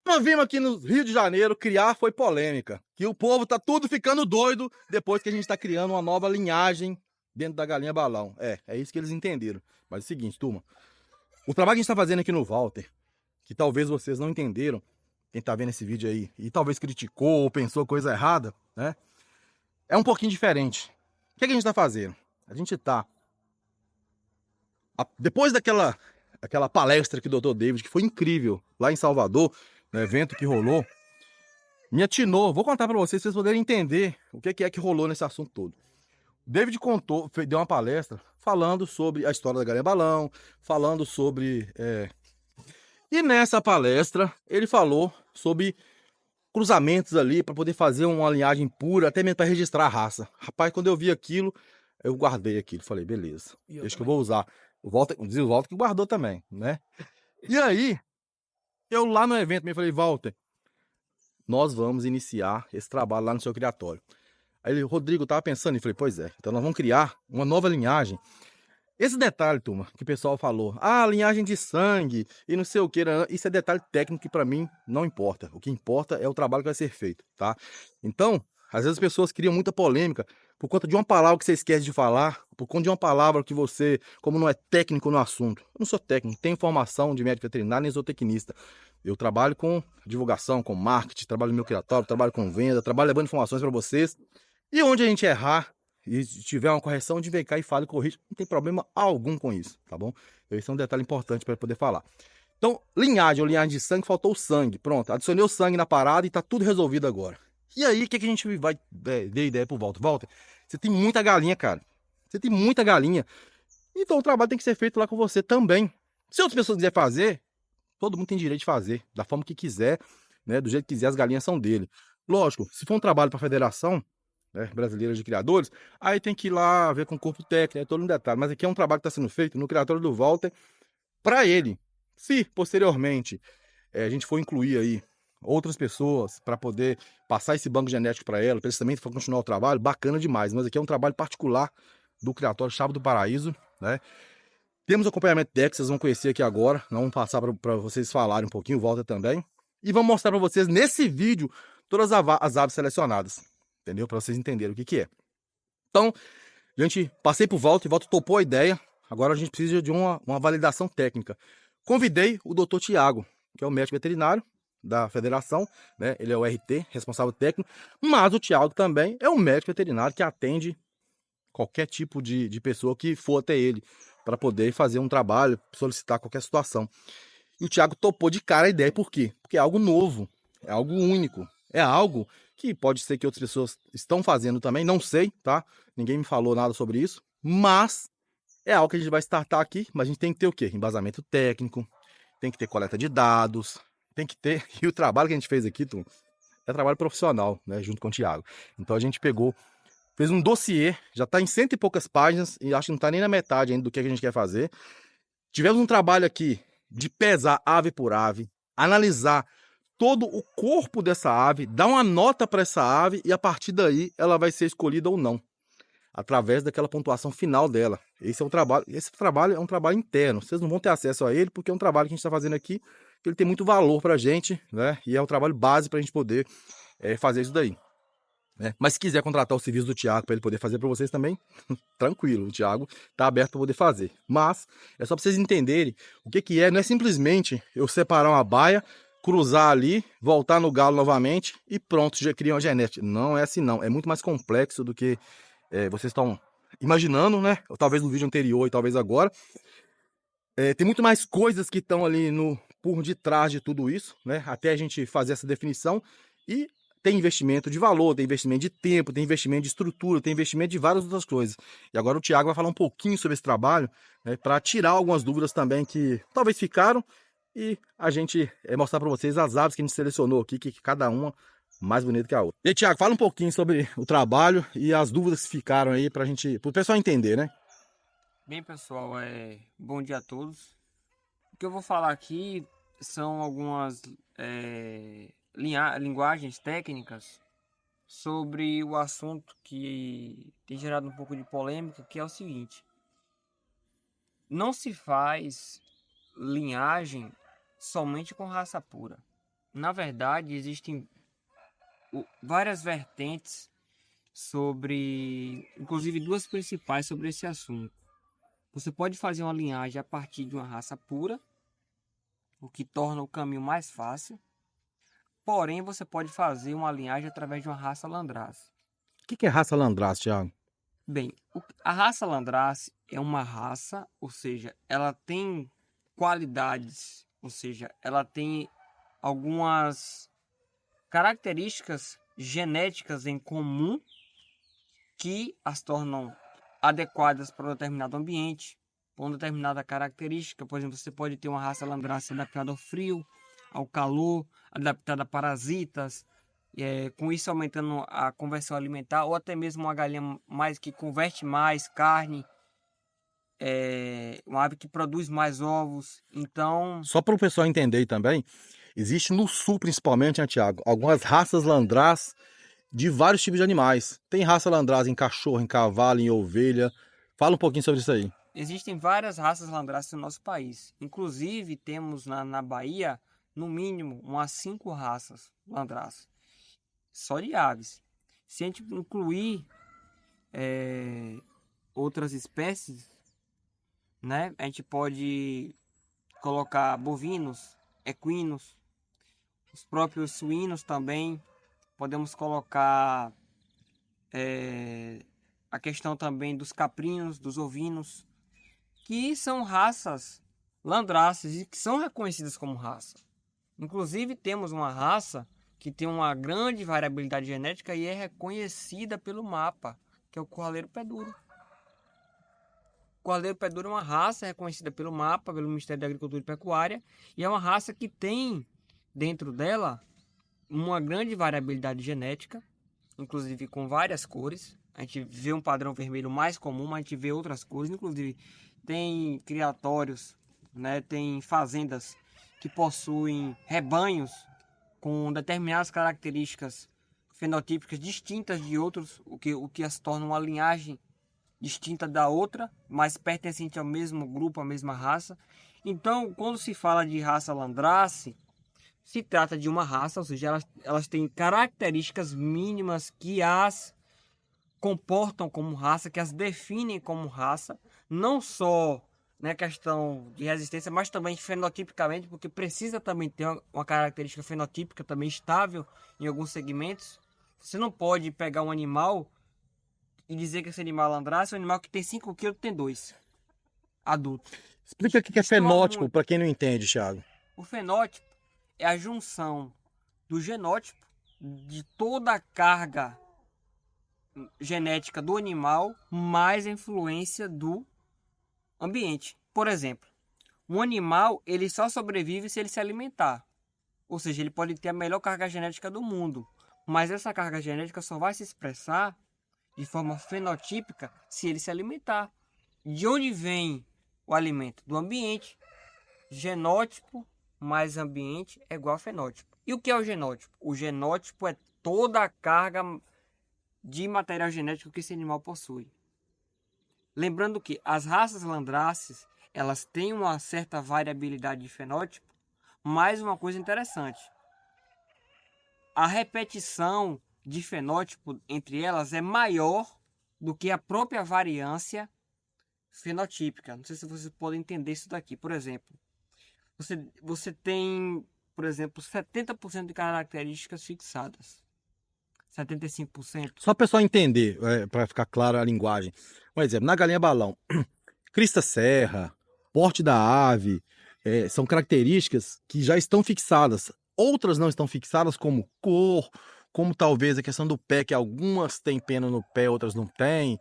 Nós vimos aqui no Rio de Janeiro, criar foi polêmica. Que o povo tá tudo ficando doido depois que a gente tá criando uma nova linhagem dentro da galinha balão. É isso que eles entenderam. Mas é o seguinte, turma. O trabalho que a gente tá fazendo aqui no Walter, que talvez vocês não entenderam, quem tá vendo esse vídeo aí, e talvez criticou ou pensou coisa errada, né? É um pouquinho diferente. O que a gente tá fazendo? A gente tá... Depois daquela palestra que o Dr. David, que foi incrível, lá em Salvador, no evento que rolou, me atinou. Vou contar para vocês poderem entender o que é que rolou nesse assunto todo. O David contou, deu uma palestra falando sobre a história da galinha balão, falando sobre... E nessa palestra ele falou sobre cruzamentos ali para poder fazer uma linhagem pura, até mesmo para registrar a raça. Rapaz, quando eu vi aquilo, eu guardei aquilo. Falei, beleza, deixa que eu vou usar. O Walter que guardou também, né? E aí, eu lá no evento me falei, Walter, nós vamos iniciar esse trabalho lá no seu criatório. Aí ele, Rodrigo, eu tava pensando, e falei, pois é, então nós vamos criar uma nova linhagem. Esse detalhe, turma, que o pessoal falou, linhagem de sangue e não sei o que, isso é detalhe técnico que para mim não importa. O que importa é o trabalho que vai ser feito, tá? Então, às vezes as pessoas criam muita polêmica por conta de uma palavra que você esquece de falar, por conta de uma palavra que você, como não é técnico no assunto. Eu não sou técnico, tenho formação de médico veterinário, nem sou tecnista. Eu trabalho com divulgação, com marketing, trabalho no meu criatório, trabalho com venda, trabalho levando informações para vocês. E onde a gente errar e tiver uma correção, de vem cá e fale e corrija, não tem problema algum com isso, tá bom? Esse é um detalhe importante para poder falar. Então, linhagem ou linhagem de sangue, faltou o sangue. Pronto, adicionei o sangue na parada e tá tudo resolvido agora. E aí, o que a gente vai dar ideia pro Walter? Walter, você tem muita galinha, cara. Você tem muita galinha. Então o trabalho tem que ser feito lá com você também. Se outras pessoas quiserem fazer, todo mundo tem direito de fazer, da forma que quiser, né? Do jeito que quiser, as galinhas são dele. Lógico, se for um trabalho para a federação, né, brasileira de criadores, aí tem que ir lá ver com o corpo técnico, é todo um detalhe. Mas aqui é um trabalho que está sendo feito no criatório do Walter para ele. Se posteriormente a gente for incluir aí outras pessoas para poder passar esse banco genético para ela, para eles também for continuar o trabalho, bacana demais. Mas aqui é um trabalho particular do criatório Chave do Paraíso, né? Temos acompanhamento técnico, vocês vão conhecer aqui agora. Nós vamos passar para vocês falarem um pouquinho, o Walter também. E vamos mostrar para vocês nesse vídeo todas as aves selecionadas. Entendeu? Para vocês entenderem o que é. Então, gente, passei pro Walter, o Walter topou a ideia. Agora a gente precisa de uma validação técnica. Convidei o Dr. Tiago, que é o médico veterinário da federação, né? Ele é o RT, responsável técnico, mas o Tiago também é um médico veterinário que atende qualquer tipo de pessoa que for até ele para poder fazer um trabalho, solicitar qualquer situação. E o Tiago topou de cara a ideia, por quê? Porque é algo novo, é algo único, é algo que pode ser que outras pessoas estão fazendo também, não sei, tá? Ninguém me falou nada sobre isso, mas é algo que a gente vai startar aqui, mas a gente tem que ter o quê? Embasamento técnico, tem que ter coleta de dados, tem que ter... E o trabalho que a gente fez aqui, é trabalho profissional, né? Junto com o Tiago. Então a gente pegou, fez um dossiê, já está em 100 e poucas páginas, e acho que não está nem na metade ainda do que a gente quer fazer. Tivemos um trabalho aqui de pesar ave por ave, analisar todo o corpo dessa ave, dar uma nota para essa ave e a partir daí ela vai ser escolhida ou não, através daquela pontuação final dela. Esse trabalho é um trabalho interno, vocês não vão ter acesso a ele porque é um trabalho que a gente está fazendo aqui, que ele tem muito valor para a gente, né? E é um trabalho base para a gente poder fazer isso daí. Né? Mas se quiser contratar o serviço do Tiago para ele poder fazer para vocês também, tranquilo, o Tiago está aberto para poder fazer. Mas é só para vocês entenderem o que é, não é simplesmente eu separar uma baia, cruzar ali, voltar no galo novamente e pronto, já cria uma genética. Não é assim não, é muito mais complexo do que vocês estão imaginando, né? Ou talvez no vídeo anterior e talvez agora. Tem muito mais coisas que estão ali por detrás de tudo isso, né? Até a gente fazer essa definição e tem investimento de valor, tem investimento de tempo, tem investimento de estrutura, tem investimento de várias outras coisas. E agora o Tiago vai falar um pouquinho sobre esse trabalho, né, para tirar algumas dúvidas também que talvez ficaram e a gente mostrar para vocês as aves que a gente selecionou aqui, que cada uma mais bonita que a outra. E aí, Tiago, fala um pouquinho sobre o trabalho e as dúvidas que ficaram aí para o pessoal entender, né? Bem, pessoal, bom dia a todos. O que eu vou falar aqui são algumas linguagens técnicas sobre o assunto que tem gerado um pouco de polêmica, que é o seguinte: não se faz linhagem somente com raça pura. Na verdade, existem várias vertentes sobre, inclusive duas principais sobre esse assunto. Você pode fazer uma linhagem a partir de uma raça pura, o que torna o caminho mais fácil. Porém, você pode fazer uma linhagem através de uma raça landrace. O que é raça Landrace, Thiago? Bem, a raça landrace é uma raça, ou seja, ela tem qualidades, ou seja, ela tem algumas características genéticas em comum que as tornam adequadas para um determinado ambiente, para uma determinada característica. Por exemplo, você pode ter uma raça landrace adaptada ao frio, ao calor, adaptada a parasitas, com isso aumentando a conversão alimentar, ou até mesmo uma galinha mais que converte mais carne, uma ave que produz mais ovos. Então, Só para o pessoal entender também, existe no sul principalmente, né, Thiago, algumas raças Landrace de vários tipos de animais. Tem raça Landrace em cachorro, em cavalo, em ovelha. Fala um pouquinho sobre isso aí. existem várias raças landraces no nosso país. Inclusive, temos na Bahia, no mínimo, umas 5 raças landraces, só de aves. Se a gente incluir outras espécies, né, a gente pode colocar bovinos, equinos, os próprios suínos também. Podemos colocar a questão também dos caprinos, dos ovinos, que são raças landraces e que são reconhecidas como raça. Inclusive, temos uma raça que tem uma grande variabilidade genética e é reconhecida pelo mapa, que é o Coaleiro Pé Duro. O Coaleiro Pé Duro é uma raça reconhecida pelo mapa, pelo Ministério da Agricultura e Pecuária, e é uma raça que tem dentro dela uma grande variabilidade genética, inclusive com várias cores. A gente vê um padrão vermelho mais comum, mas a gente vê outras cores, inclusive tem criatórios, né? Tem fazendas que possuem rebanhos com determinadas características fenotípicas distintas de outros, o que as torna uma linhagem distinta da outra, mas pertencente ao mesmo grupo, à mesma raça. Então, quando se fala de raça landrace, se trata de uma raça, ou seja, elas têm características mínimas que as comportam como raça, que as definem como raça, não só na questão de resistência, mas também fenotipicamente, porque precisa também ter uma característica fenotípica também estável em alguns segmentos. Você não pode pegar um animal e dizer que esse animal é landrace, um animal que tem 5 quilos tem 2 adultos. Explica o que é Destoa fenótipo muito. para quem não entende, Thiago. O fenótipo é a junção do genótipo, de toda a carga genética do animal, mais a influência do ambiente. Por exemplo, um animal ele só sobrevive se ele se alimentar. Ou seja, ele pode ter a melhor carga genética do mundo, mas essa carga genética só vai se expressar de forma fenotípica se ele se alimentar. De onde vem o alimento? Do ambiente. Genótipo mais ambiente é igual a fenótipo. E o que é o genótipo? O genótipo é toda a carga de material genético que esse animal possui. Lembrando que as raças landraces, elas têm uma certa variabilidade de fenótipo, mas uma coisa interessante, a repetição de fenótipo entre elas é maior do que a própria variância fenotípica. Não sei se vocês podem entender isso daqui. Por exemplo, você tem, por exemplo, 70% de características fixadas. 75%. Só para o pessoal entender, para ficar clara a linguagem. Um exemplo, na galinha balão, crista serra, porte da ave, são características que já estão fixadas. Outras não estão fixadas, como cor, como talvez a questão do pé, que algumas têm pena no pé, outras não têm.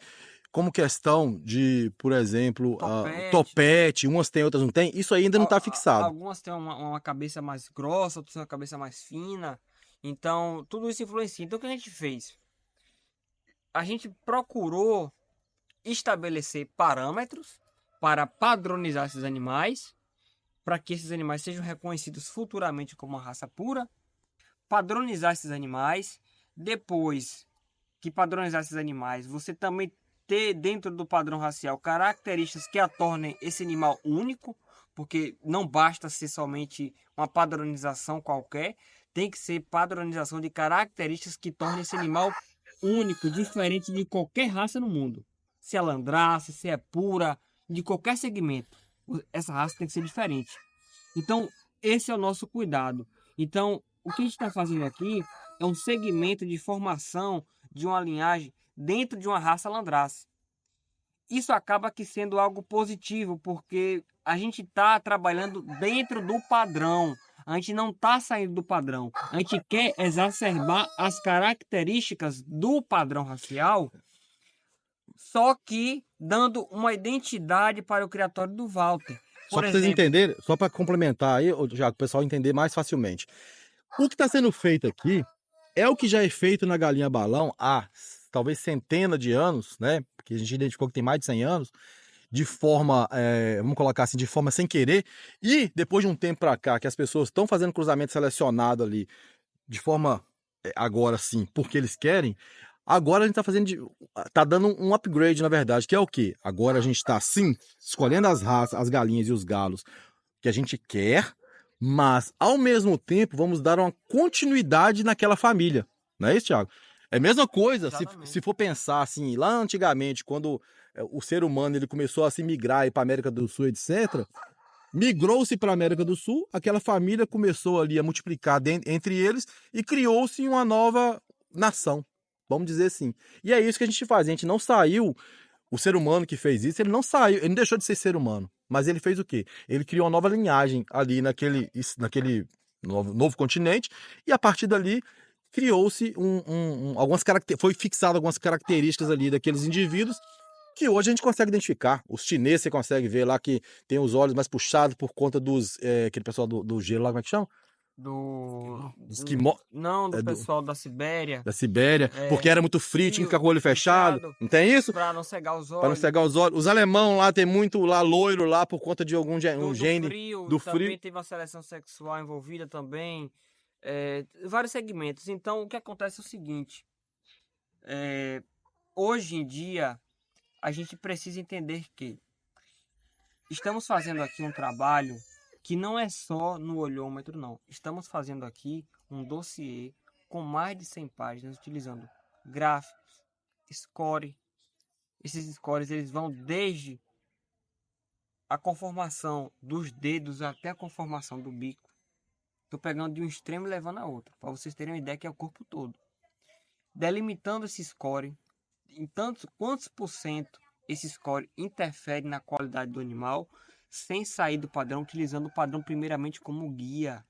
Como questão de, por exemplo, topete, umas têm, outras não têm. Isso aí ainda não está fixado. Algumas têm uma cabeça mais grossa, outras têm uma cabeça mais fina. Então, tudo isso influencia. Então, o que a gente fez? A gente procurou estabelecer parâmetros para padronizar esses animais, para que esses animais sejam reconhecidos futuramente como uma raça pura, padronizar esses animais. Depois que padronizar esses animais, você também ter dentro do padrão racial características que a tornem esse animal único, porque não basta ser somente uma padronização qualquer, tem que ser padronização de características que tornem esse animal único, diferente de qualquer raça no mundo. Se é landraça, se é pura, de qualquer segmento, essa raça tem que ser diferente. Então, esse é o nosso cuidado. Então, o que a gente está fazendo aqui é um segmento de formação de uma linhagem dentro de uma raça landraça. Isso acaba que sendo algo positivo, porque a gente está trabalhando dentro do padrão. A gente não está saindo do padrão. A gente quer exacerbar as características do padrão racial, só que dando uma identidade para o criatório do Walter. Só para vocês entenderem, só para complementar aí, já o pessoal entender mais facilmente. O que está sendo feito aqui é o que já é feito na galinha balão há talvez centenas de anos, né? Porque a gente identificou que tem mais de 100 anos, de forma, vamos colocar assim, de forma sem querer. E depois de um tempo para cá, que as pessoas estão fazendo cruzamento selecionado ali, de forma, agora sim, porque eles querem, agora a gente tá dando um upgrade, na verdade, que é o quê? Agora a gente está, sim, escolhendo as raças, as galinhas e os galos que a gente quer, mas, ao mesmo tempo, vamos dar uma continuidade naquela família. Não é isso, Thiago? É a mesma coisa, se for pensar assim, lá antigamente, quando o ser humano ele começou a se migrar para a América do Sul, etc., migrou-se para a América do Sul, aquela família começou ali a multiplicar entre eles e criou-se uma nova nação, vamos dizer assim. E é isso que a gente faz, a gente não saiu, o ser humano que fez isso, ele não saiu, ele não deixou de ser ser humano, mas ele fez o quê? Ele criou uma nova linhagem ali naquele novo continente, e a partir dali criou-se algumas características, foi fixado algumas características ali daqueles indivíduos que hoje a gente consegue identificar. Os chineses você consegue ver lá que tem os olhos mais puxados por conta dos, aquele pessoal do gelo lá, como é que chama? Dos esquimó. Não, do pessoal da Sibéria. Da Sibéria, porque era muito frio, tinha que ficar com o olho fechado. Não tem isso? Para não cegar os olhos. Para não cegar os olhos. Os alemão lá tem muito lá loiro lá por conta de algum gene do frio. Também teve uma seleção sexual envolvida também. Vários segmentos. Então, o que acontece é o seguinte. Hoje em dia, a gente precisa entender que estamos fazendo aqui um trabalho que não é só no olhômetro, não. Estamos fazendo aqui um dossiê com mais de 100 páginas, utilizando gráficos, score. Esses scores eles vão desde a conformação dos dedos até a conformação do bico. Estou pegando de um extremo e levando a outro, para vocês terem uma ideia que é o corpo todo. Delimitando esse score, em quantos por cento esse score interfere na qualidade do animal, sem sair do padrão, utilizando o padrão primeiramente como guia,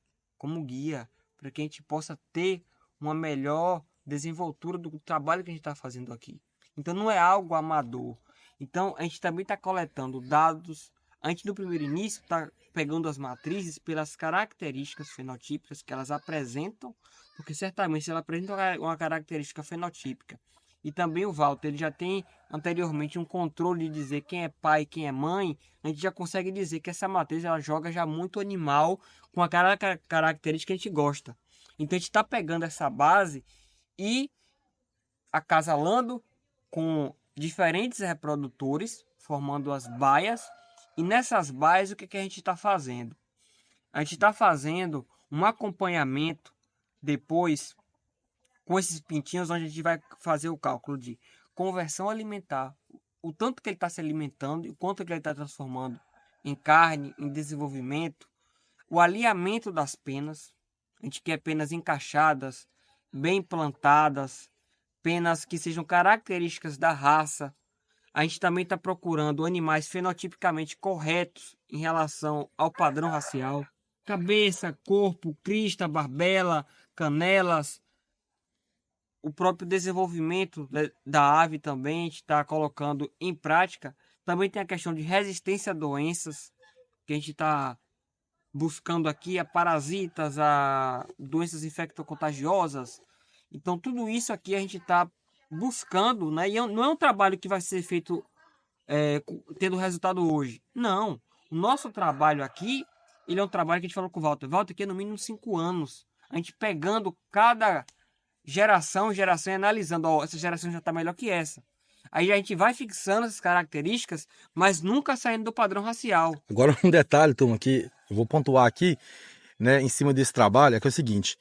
para que a gente possa ter uma melhor desenvoltura do trabalho que a gente está fazendo aqui. Então não é algo amador. Então a gente também está coletando dados. A gente no primeiro início está pegando as matrizes pelas características fenotípicas que elas apresentam, porque certamente se ela apresenta uma característica fenotípica, e também o Walter ele já tem anteriormente um controle de dizer quem é pai e quem é mãe, a gente já consegue dizer que essa matriz ela joga já muito animal com a característica que a gente gosta. Então a gente está pegando essa base e acasalando com diferentes reprodutores, formando as baias. E nessas baias, o que a gente está fazendo? A gente está fazendo um acompanhamento depois com esses pintinhos, onde a gente vai fazer o cálculo de conversão alimentar, o tanto que ele está se alimentando e o quanto que ele está transformando em carne, em desenvolvimento, o alinhamento das penas. A gente quer penas encaixadas, bem plantadas, penas que sejam características da raça. A gente também está procurando animais fenotipicamente corretos em relação ao padrão racial. Cabeça, corpo, crista, barbela, canelas. O próprio desenvolvimento da ave também a gente está colocando em prática. Também tem a questão de resistência a doenças, que a gente está buscando aqui, a parasitas, a doenças infectocontagiosas. Então tudo isso aqui a gente está buscando, né? E não é um trabalho que vai ser feito tendo resultado hoje. Não. O nosso trabalho aqui, ele é um trabalho que a gente falou com o Walter. Walter aqui é no mínimo 5 anos. A gente pegando cada geração e analisando. Ó, essa geração já está melhor que essa. Aí a gente vai fixando essas características, mas nunca saindo do padrão racial. Agora um detalhe, turma, que eu vou pontuar aqui, né, em cima desse trabalho, é que é o seguinte.